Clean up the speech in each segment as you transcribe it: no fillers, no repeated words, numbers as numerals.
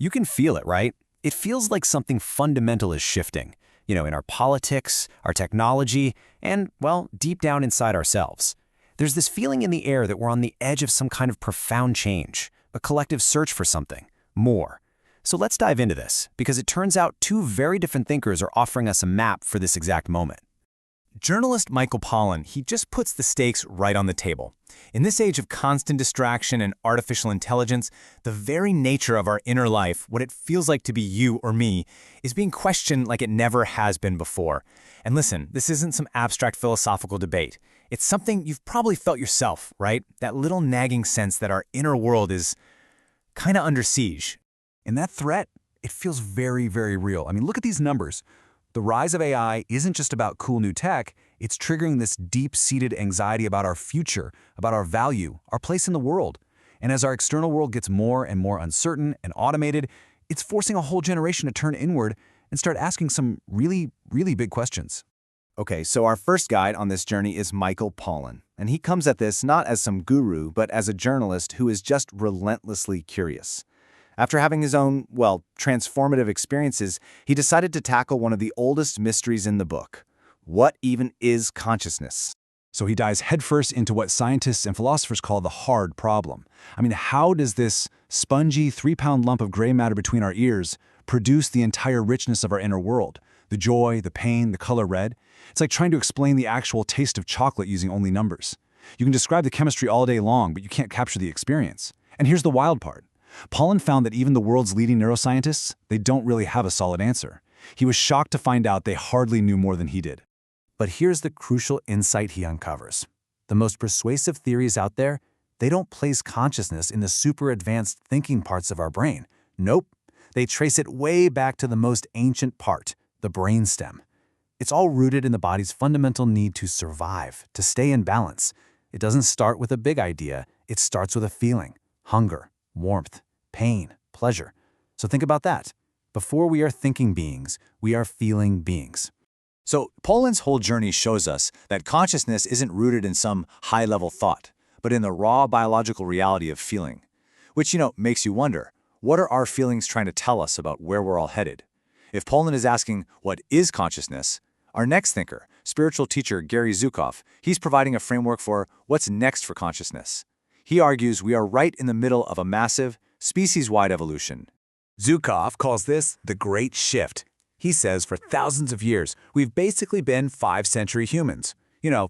You can feel it, right? It feels like something fundamental is shifting, in our politics, our technology, and, well, deep down inside ourselves. There's this feeling in the air that we're on the edge of some kind of profound change, a collective search for something, more. So let's dive into this, because it turns out two very different thinkers are offering us a map for this exact moment. Journalist Michael Pollan, he just puts the stakes right on the table. In this age of constant distraction and artificial intelligence, the very nature of our inner life, what it feels like to be you or me, is being questioned like it never has been before. And listen, this isn't some abstract philosophical debate. It's something you've probably felt yourself, right? That little nagging sense that our inner world is kind of under siege. And that threat, it feels very, very real. I mean, look at these numbers. The rise of AI isn't just about cool new tech, it's triggering this deep-seated anxiety about our future, about our value, our place in the world. And as our external world gets more and more uncertain and automated, it's forcing a whole generation to turn inward and start asking some really, really big questions. Okay, so our first guide on this journey is Michael Pollan, and he comes at this not as some guru, but as a journalist who is just relentlessly curious. After having his own, transformative experiences, he decided to tackle one of the oldest mysteries in the book. What even is consciousness? So he dives headfirst into what scientists and philosophers call the hard problem. I mean, how does this spongy 3-pound lump of gray matter between our ears produce the entire richness of our inner world? The joy, the pain, the color red? It's like trying to explain the actual taste of chocolate using only numbers. You can describe the chemistry all day long, but you can't capture the experience. And here's the wild part. Pollan found that even the world's leading neuroscientists, they don't really have a solid answer. He was shocked to find out they hardly knew more than he did. But here's the crucial insight he uncovers. The most persuasive theories out there, they don't place consciousness in the super advanced thinking parts of our brain. Nope. They trace it way back to the most ancient part, the brainstem. It's all rooted in the body's fundamental need to survive, to stay in balance. It doesn't start with a big idea. It starts with a feeling, hunger, warmth, pain, pleasure. So think about that. Before we are thinking beings, we are feeling beings. So Pollan's whole journey shows us that consciousness isn't rooted in some high-level thought, but in the raw biological reality of feeling. Which, makes you wonder, what are our feelings trying to tell us about where we're all headed? If Pollan is asking, what is consciousness? Our next thinker, spiritual teacher Gary Zukav, he's providing a framework for what's next for consciousness. He argues we are right in the middle of a massive, species-wide evolution. Zukav calls this the Great Shift. He says for thousands of years, we've basically been 5th-century humans.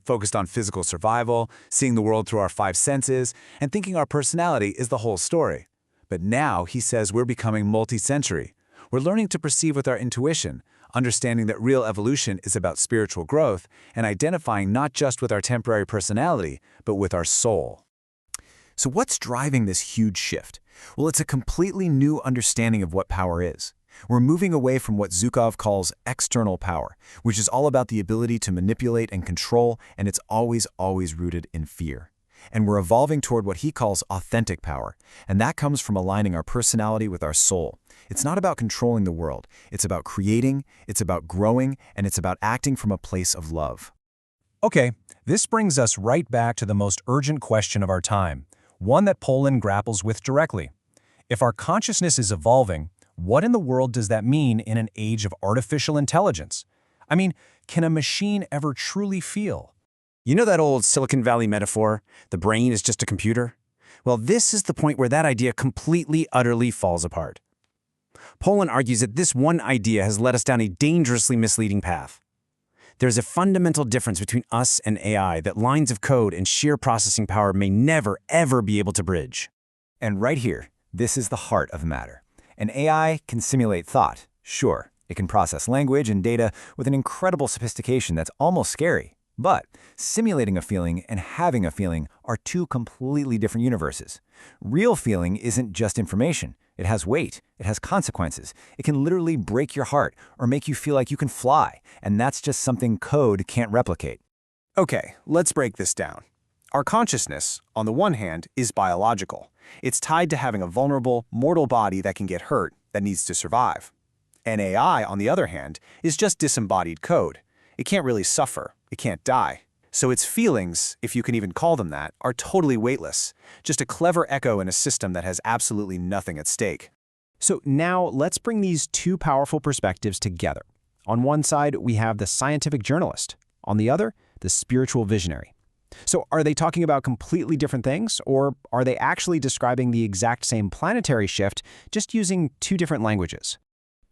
Focused on physical survival, seeing the world through our 5 senses, and thinking our personality is the whole story. But now, he says we're becoming multi-sensory. We're learning to perceive with our intuition, understanding that real evolution is about spiritual growth, and identifying not just with our temporary personality, but with our soul. So what's driving this huge shift? Well, it's a completely new understanding of what power is. We're moving away from what Zukav calls external power, which is all about the ability to manipulate and control, and it's always rooted in fear. And we're evolving toward what he calls authentic power, and that comes from aligning our personality with our soul. It's not about controlling the world. It's about creating, it's about growing, and it's about acting from a place of love. Okay, this brings us right back to the most urgent question of our time. One that Pollan grapples with directly. If our consciousness is evolving, what in the world does that mean in an age of artificial intelligence? I mean, can a machine ever truly feel? You know that old Silicon Valley metaphor, the brain is just a computer? Well, this is the point where that idea completely, utterly falls apart. Pollan argues that this one idea has led us down a dangerously misleading path. There's a fundamental difference between us and AI that lines of code and sheer processing power may never, ever be able to bridge. And right here, this is the heart of the matter. An AI can simulate thought, sure. It can process language and data with an incredible sophistication that's almost scary. But simulating a feeling and having a feeling are two completely different universes. Real feeling isn't just information. It has weight. It has consequences. It can literally break your heart or make you feel like you can fly, and that's just something code can't replicate. Okay, let's break this down. Our consciousness, on the one hand, is biological. It's tied to having a vulnerable, mortal body that can get hurt, that needs to survive. And AI, on the other hand, is just disembodied code. It can't really suffer. It can't die. So its feelings, if you can even call them that, are totally weightless, just a clever echo in a system that has absolutely nothing at stake. So now let's bring these two powerful perspectives together. On one side, we have the scientific journalist. On the other, the spiritual visionary. So are they talking about completely different things, or are they actually describing the exact same planetary shift, just using two different languages?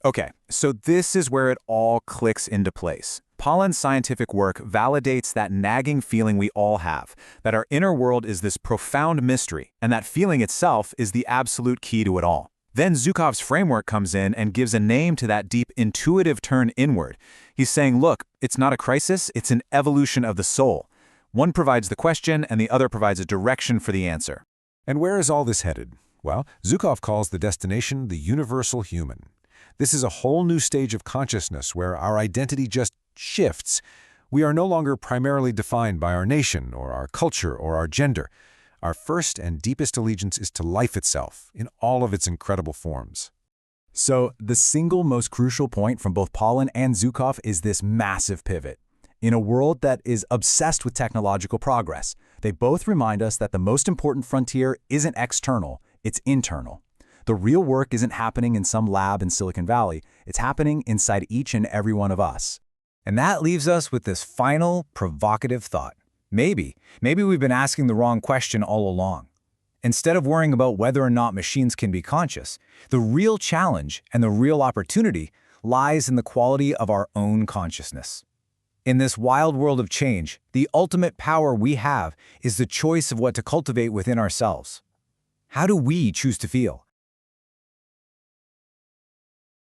Okay, so this is where it all clicks into place. Pollan's scientific work validates that nagging feeling we all have, that our inner world is this profound mystery, and that feeling itself is the absolute key to it all. Then Zukav's framework comes in and gives a name to that deep intuitive turn inward. He's saying, look, it's not a crisis, it's an evolution of the soul. One provides the question, and the other provides a direction for the answer. And where is all this headed? Well, Zukav calls the destination the universal human. This is a whole new stage of consciousness where our identity just shifts. We are no longer primarily defined by our nation or our culture or our gender. Our first and deepest allegiance is to life itself, in all of its incredible forms. So the single most crucial point from both Pollan and Zukav is this massive pivot. In a world that is obsessed with technological progress, they both remind us that the most important frontier isn't external, it's internal. The real work isn't happening in some lab in Silicon Valley, it's happening inside each and every one of us. And that leaves us with this final, provocative thought. Maybe we've been asking the wrong question all along. Instead of worrying about whether or not machines can be conscious, the real challenge and the real opportunity lies in the quality of our own consciousness. In this wild world of change, the ultimate power we have is the choice of what to cultivate within ourselves. How do we choose to feel?